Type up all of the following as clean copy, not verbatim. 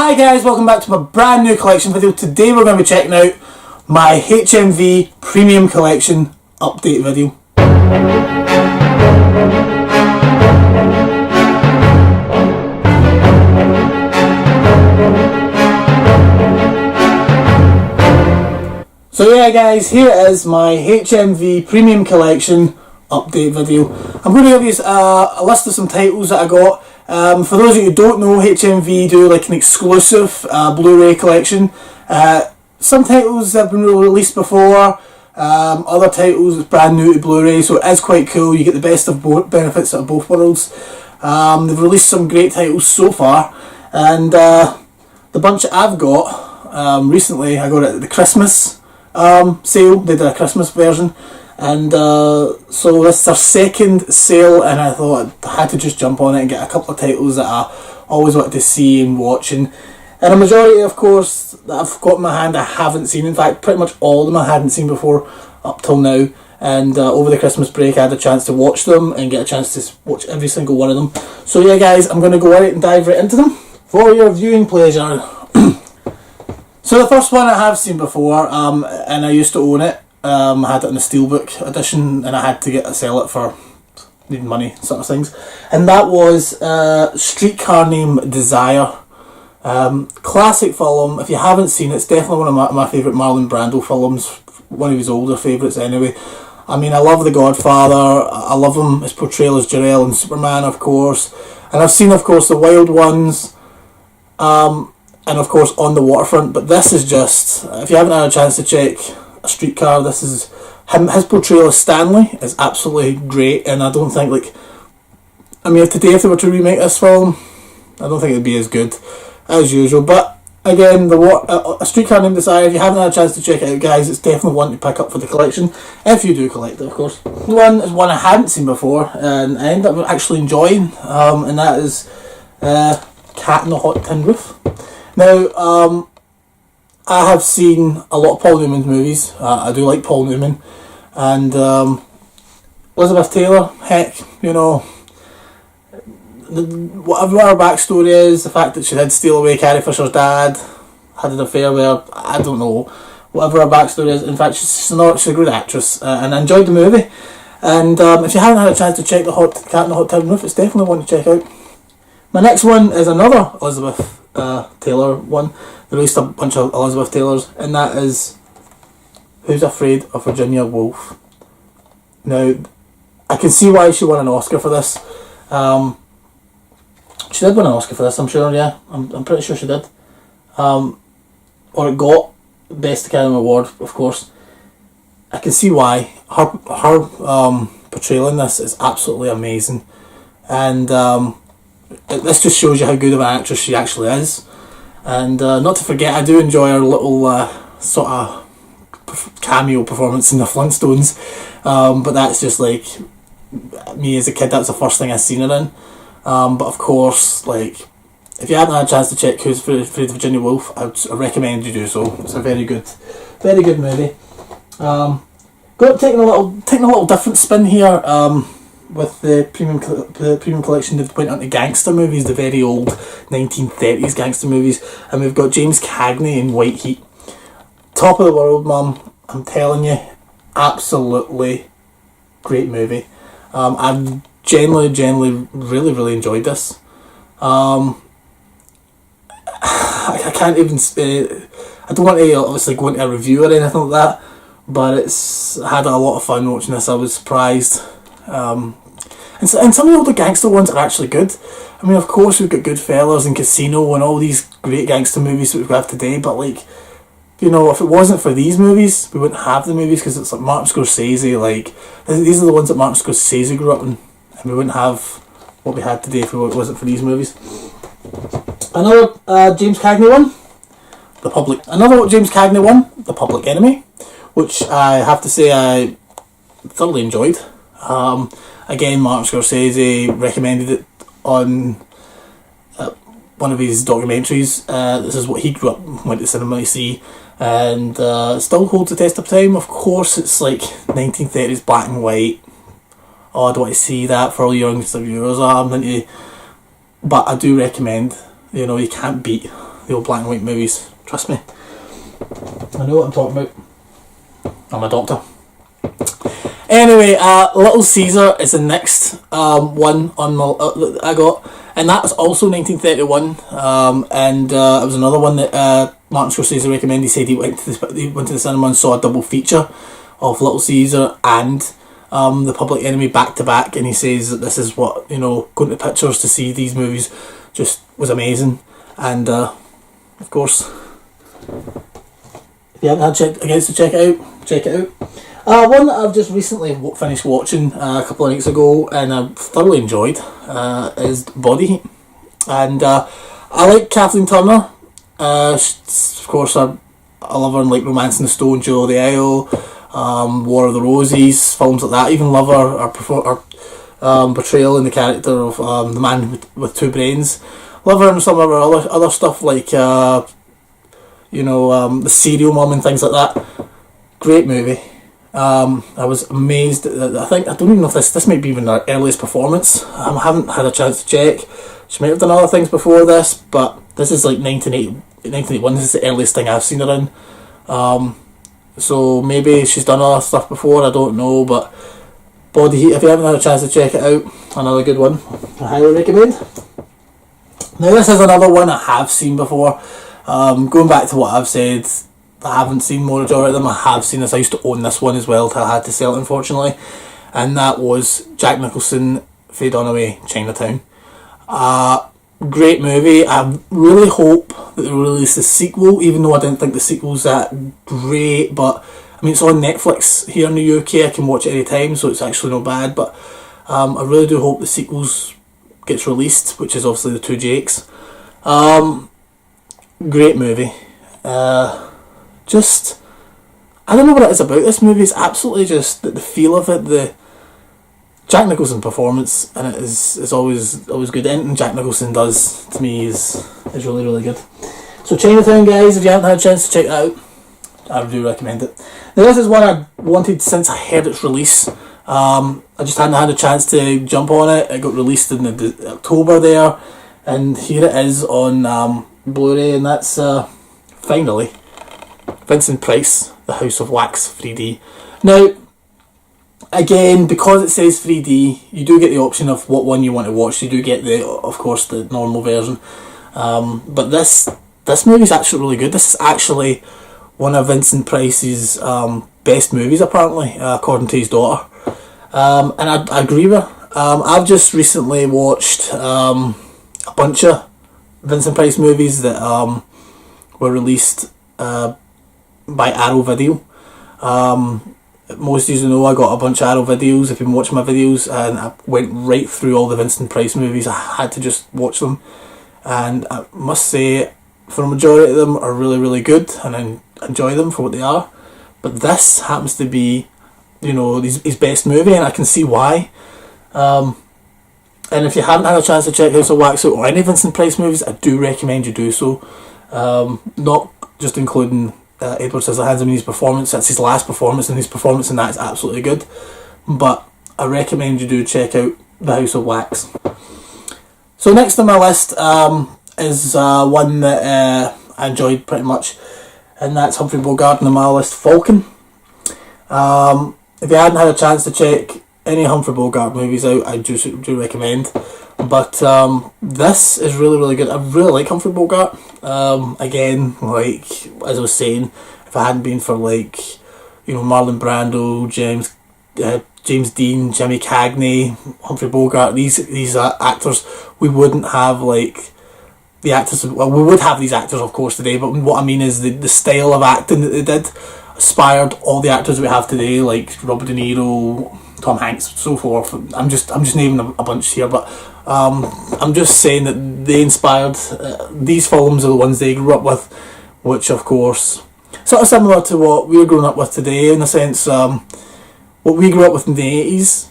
Hi guys, welcome back to my brand new collection video. Today we're going to be checking out my HMV Premium collection update video. So yeah guys, here is my HMV Premium collection update video. I'm going to give you a list of some titles that I got. For those of you who don't know, HMV do like an exclusive Blu-ray collection. Some titles have been released before, other titles is brand new to Blu-ray, so it is quite cool. You get the best of both benefits of both worlds. They've released some great titles so far, and the bunch that I've got, recently I got it at the Christmas sale. They did a Christmas version, and so this is our second sale, and I thought I had to just jump on it and get a couple of titles that I always wanted to see and watch, and a majority of course that I've got in my hand I haven't seen. In fact, pretty much all of them I hadn't seen before up till now, and over the Christmas break I had a chance to watch them and get a chance to watch every single one of them. So yeah guys, I'm going to go right and dive right into them for your viewing pleasure. So the first one I have seen before, and I used to own it. I had it in the Steelbook edition, and I had to sell it for needing money, sort of things. And that was Streetcar Named Desire. Classic film. If you haven't seen it, it's definitely one of my favourite Marlon Brando films. One of his older favourites anyway. I mean, I love The Godfather. I love him, his portrayal as Jor-El in Superman, of course. And I've seen, of course, The Wild Ones. And of course On the Waterfront, but this is just, if you haven't had a chance to check A Streetcar, this is him. His portrayal as Stanley is absolutely great, and I don't think, like, I mean, if they were to remake this film, I don't think it'd be as good as usual. But again, A Streetcar Named Desire, if you haven't had a chance to check it out guys, it's definitely one to pick up for the collection, if you do collect it of course. The one is one I hadn't seen before, and I ended up actually enjoying, and that is Cat in the Hot Tin Roof. Now, I have seen a lot of Paul Newman's movies. I do like Paul Newman. And Elizabeth Taylor, heck, you know, whatever her backstory is, the fact that she did steal away Carrie Fisher's dad, had an affair with her, I don't know, whatever her backstory is. In fact, she's a good actress, and I enjoyed the movie. And if you haven't had a chance to check Cat in the Hot Tin Roof, it's definitely one to check out. My next one is another Elizabeth Taylor one. They released a bunch of Elizabeth Taylors, and that is Who's Afraid of Virginia Woolf. Now, I can see why she won an Oscar for this. She did win an Oscar for this, I'm sure, yeah. I'm pretty sure she did. Or it got Best Academy Award, of course. I can see why. Her portrayal in this is absolutely amazing. And this just shows you how good of an actress she actually is. And not to forget, I do enjoy her little sort of cameo performance in the Flintstones, but that's just like me as a kid, that's the first thing I seen her in. But of course, like, if you haven't had a chance to check Who's Afraid of Virginia Woolf, I recommend you do so. It's a very good movie. Taking a little different spin here. With the premium collection, they've went on to gangster movies, the very old 1930s gangster movies, and we've got James Cagney in White Heat. Top of the world, mum. I'm telling you, absolutely great movie. I've genuinely really enjoyed this. I can't even I don't want to obviously go into a review or anything like that, but I had a lot of fun watching this. I was surprised. And some of the older gangster ones are actually good. I mean, of course we've got Goodfellas and Casino and all these great gangster movies that we have today, but, like, you know, if it wasn't for these movies, we wouldn't have the movies, because it's like Martin Scorsese, like, these are the ones that Martin Scorsese grew up in, and we wouldn't have what we had today if it wasn't for these movies. Another James Cagney one, The Public Enemy, which I have to say I thoroughly enjoyed. Again, Martin Scorsese recommended it on one of his documentaries. This is what he grew up, went to cinema to see, and still holds the test of time. Of course, it's like 1930s black and white. Oh, I don't want to see that for all your youngster viewers. But I do recommend, you know, you can't beat the old black and white movies. Trust me, I know what I'm talking about. I'm a doctor. Anyway, Little Caesar is the next one on my that I got, and that's also 1931. And it was another one that Martin Scorsese recommended. He said he went to the cinema and saw a double feature of Little Caesar and The Public Enemy back to back, and he says that this is what, you know, going to pictures to see these movies just was amazing. And of course, if you haven't had a chance to check it out, check it out. One that I've just recently finished watching a couple of nights ago and I've thoroughly enjoyed is Body Heat. And I like Kathleen Turner. Of course, I love her in like Romance in the Stone, Jewel of the Isle, War of the Roses, films like that. Even love her portrayal in the character of the man with two brains. Love her in some of her other stuff like The Serial Mum and things like that. Great movie. I was amazed. I don't even know if this might be even her earliest performance. I haven't had a chance to check. She might have done other things before this, but this is like 1981. This is the earliest thing I've seen her in. So maybe she's done other stuff before, I don't know, but Body Heat, if you haven't had a chance to check it out, another good one. I highly recommend. Now this is another one I have seen before. Going back to what I've said, I haven't seen more majority of them. I have seen this. I used to own this one as well till I had to sell it, unfortunately, and that was Jack Nicholson, Faye Dunaway, Chinatown. Great movie. I really hope that they release a sequel, even though I didn't think the sequel's that great, but I mean it's on Netflix here in the UK. I can watch it any time, so it's actually not bad, but I really do hope the sequels gets released, which is obviously the two Jakes. Great movie. Just, I don't know what it is about this movie. It's absolutely just the feel of it, the Jack Nicholson performance, and it is always good. Anything Jack Nicholson does to me is really, really good. So Chinatown, guys, if you haven't had a chance to check that out, I do recommend it. Now this is one I wanted since I heard its release. I just hadn't had a chance to jump on it. It got released in the October there, and here it is on Blu-ray, and that's finally Vincent Price, The House of Wax 3D. Now, again, because it says 3D, you do get the option of what one you want to watch. You do get of course, the normal version. But this movie is actually really good. This is actually one of Vincent Price's best movies, apparently, according to his daughter. And I agree with her. I've just recently watched a bunch of Vincent Price movies that were released by Arrow Video. Most of you know I got a bunch of Arrow videos. If you've been watching my videos, and I went right through all the Vincent Price movies. I had to just watch them, and I must say, for a majority of them, are really, really good, and I enjoy them for what they are. But this happens to be, his best movie, and I can see why. And if you haven't had a chance to check House of Wax out or any Vincent Price movies, I do recommend you do so. Not just including Edward Scissorhands. I mean, his performance, that's his last performance, and his performance in that is absolutely good. But I recommend you do check out The House of Wax. So next on my list is one that I enjoyed pretty much, and that's Humphrey Bogart on my list, Falcon. If you hadn't had a chance to check any Humphrey Bogart movies out, I do recommend. But this is really, really good. I really like Humphrey Bogart. Again, like as I was saying, if I hadn't been for Marlon Brando, James Dean, Jimmy Cagney, Humphrey Bogart, these actors, we wouldn't have the actors. Well, we would have these actors, of course, today. But what I mean is the style of acting that they did inspired all the actors we have today, like Robert De Niro, Tom Hanks, so forth. I'm just naming a bunch here, but I'm just saying that they inspired these films are the ones they grew up with, which of course sort of similar to what we're growing up with today, in a sense. What we grew up with in the 80s,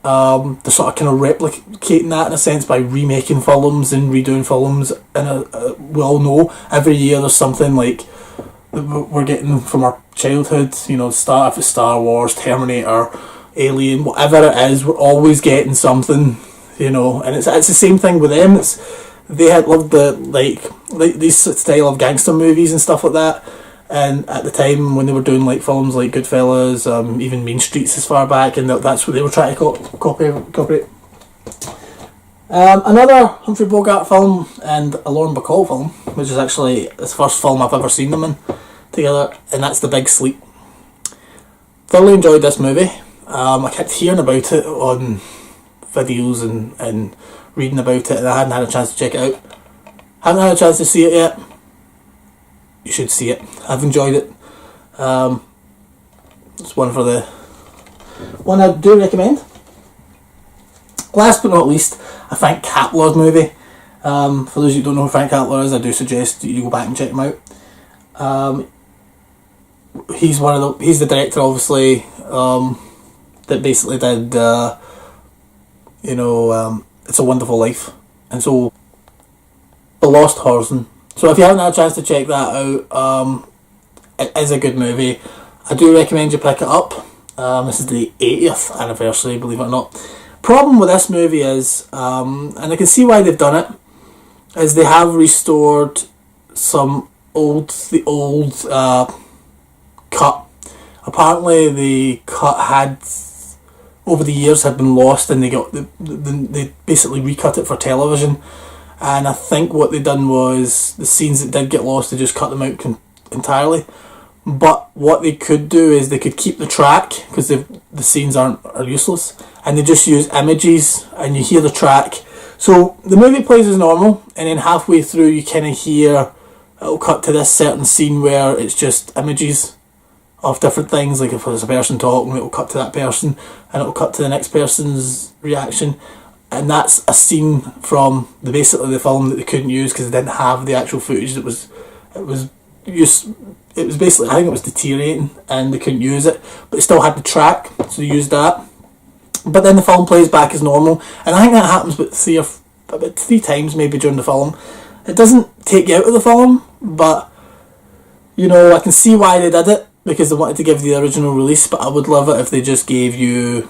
they're sort of kind of replicating that in a sense by remaking films and redoing films, and we all know every year there's something like we're getting from our childhood, if it's Star Wars, Terminator, Alien, whatever it is, we're always getting something, and it's the same thing with them. They had loved like these style of gangster movies and stuff like that. And at the time when they were doing like films like Goodfellas, even Mean Streets as far back, and that's what they were trying to copy. Another Humphrey Bogart film and a Lauren Bacall film, which is actually the first film I've ever seen them in together, and that's The Big Sleep. Thoroughly enjoyed this movie. I kept hearing about it on videos and reading about it, and I hadn't had a chance to check it out. Haven't had a chance to see it yet. You should see it. I've enjoyed it. It's one I do recommend. Last but not least, a Frank Capra movie. For those who don't know who Frank Capra is, I do suggest you go back and check him out. He's the director, obviously, that basically did It's a Wonderful Life, and so The Lost Horizon. So if you haven't had a chance to check that out, it is a good movie. I do recommend you pick it up. This is the 80th anniversary, believe it or not. Problem with this movie is, and I can see why they've done it, is they have restored the old cut. Apparently the cut had, over the years, had been lost, and they basically recut it for television. And I think what they done was, the scenes that did get lost, they just cut them out entirely. But what they could do is they could keep the track, because the scenes are useless, and they just use images and you hear the track. So the movie plays as normal, and then halfway through you kind of hear it'll cut to this certain scene where it's just images of different things. Like if there's a person talking, it'll cut to that person, and it'll cut to the next person's reaction. And that's a scene from basically the film that they couldn't use because they didn't have the actual footage. It was basically, I think it was deteriorating and they couldn't use it, but they still had the track, so they used that. But then the film plays back as normal, and I think that happens about three times maybe during the film. It doesn't take you out of the film, but I can see why they did it, because they wanted to give the original release. But I would love it if they just gave you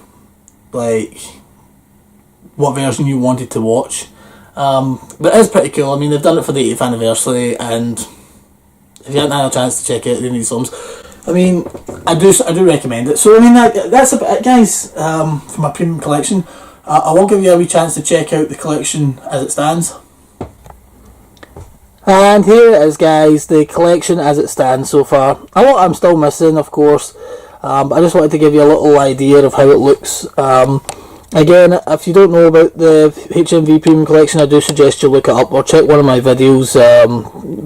like what version you wanted to watch. But it is pretty cool. I mean, they've done it for the 80th anniversary, and if you haven't had a chance to check out any of these films, I mean, I do recommend it. So I mean, that's about it, guys, for my premium collection. I will give you a wee chance to check out the collection as it stands. And here it is, guys, the collection as it stands so far. A lot I'm still missing, of course, but I just wanted to give you a little idea of how it looks. Again, if you don't know about the HMV Premium Collection, I do suggest you look it up or check one of my videos,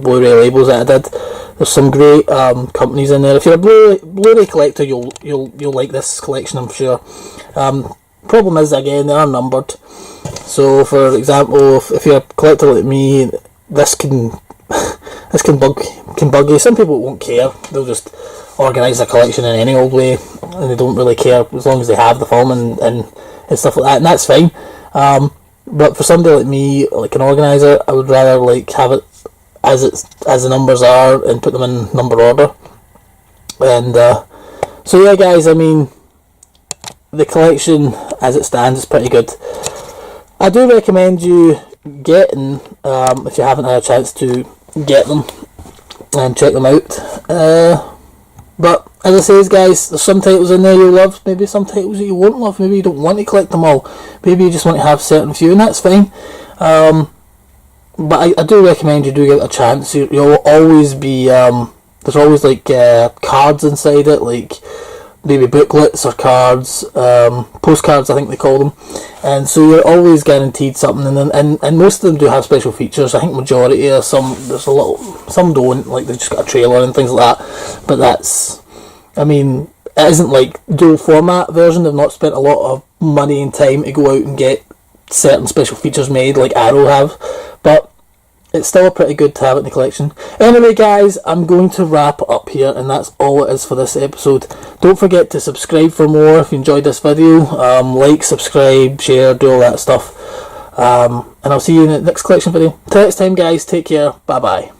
Blu-ray labels that I did. There's some great companies in there. If you're a Blu-ray collector, you'll like this collection, I'm sure. Problem is, again, they are numbered. So, for example, if you're a collector like me, this can bug you. Some people won't care. They'll just organise a collection in any old way, and they don't really care as long as they have the film and stuff like that, and that's fine. But for somebody like me, like an organiser, I would rather like have it as the numbers are and put them in number order. And so yeah, guys, I mean, the collection as it stands is pretty good. I do recommend you getting, if you haven't had a chance to get them and check them out. But as I say, guys, there's some titles in there you love, maybe some titles that you won't love, maybe you don't want to collect them all, maybe you just want to have certain few, and that's fine. But I do recommend you do give it a chance. You'll always be, there's always like cards inside it, like maybe booklets or cards, postcards I think they call them, and so you're always guaranteed something. And most of them do have special features. I think majority of some don't, like they've just got a trailer and things like that. But that's, I mean, it isn't like dual format version. They've not spent a lot of money and time to go out and get certain special features made like Arrow have, but it's still pretty good to have it in the collection. Anyway, guys, I'm going to wrap up here, and that's all it is for this episode. Don't forget to subscribe for more if you enjoyed this video. Like, subscribe, share, do all that stuff. And I'll see you in the next collection video. Till next time, guys, take care. Bye-bye.